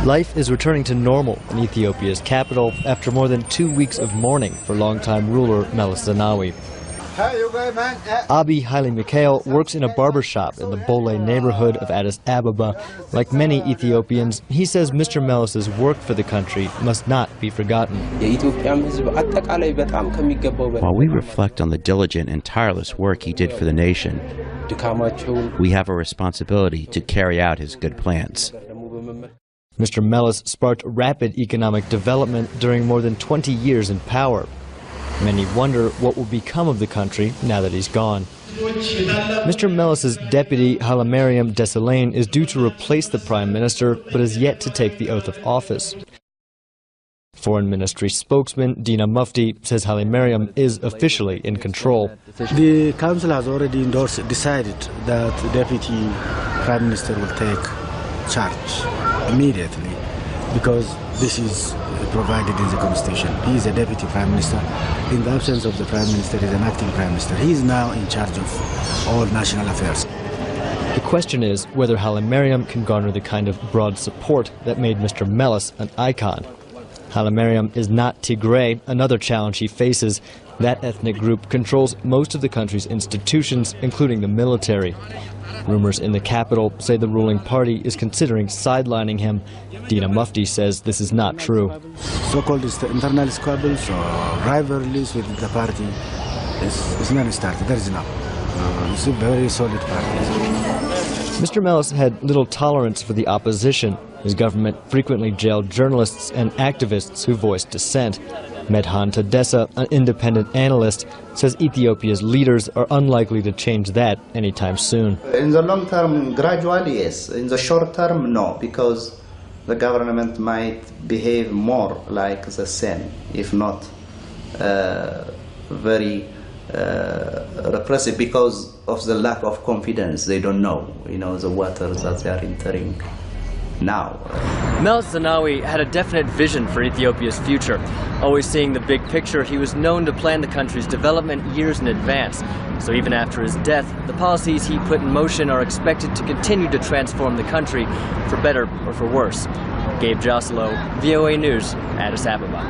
Life is returning to normal in Ethiopia's capital after more than 2 weeks of mourning for longtime ruler Meles Zenawi. Abi Haile Mikhail works in a barber shop in the Bole neighborhood of Addis Ababa. Like many Ethiopians, he says Mr. Meles's work for the country must not be forgotten. While we reflect on the diligent and tireless work he did for the nation, we have a responsibility to carry out his good plans. Mr. Meles sparked rapid economic development during more than 20 years in power. Many wonder what will become of the country now that he's gone. Mr. Meles's deputy, Hailemariam Desalegn, is due to replace the prime minister, but is yet to take the oath of office. Foreign Ministry spokesman Dina Mufti says Hailemariam is officially in control. The council has already decided that the deputy prime minister will take charge immediately, because this is provided in the constitution. He is a deputy prime minister. In the absence of the prime minister, he is an acting prime minister. He is now in charge of all national affairs. The question is whether Hailemariam can garner the kind of broad support that made Mr. Meles an icon. Hailemariam is not Tigray, another challenge he faces. That ethnic group controls most of the country's institutions, including the military. Rumors in the capital say the ruling party is considering sidelining him. Dina Mufti says this is not true. So-called internal squabbles or rivalries within the party is non-started. There is none. It's a very solid party. Mr. Meles had little tolerance for the opposition. His government frequently jailed journalists and activists who voiced dissent. Medhan Tadessa, an independent analyst, says Ethiopia's leaders are unlikely to change that anytime soon. In the long term, gradually, yes. In the short term, no, because the government might behave more like the same, if not very repressive, because of the lack of confidence. They don't know, the waters that they are entering now. Meles Zenawi had a definite vision for Ethiopia's future. Always seeing the big picture, he was known to plan the country's development years in advance. So even after his death, the policies he put in motion are expected to continue to transform the country, for better or for worse. Gabe Joselow, VOA News, Addis Ababa.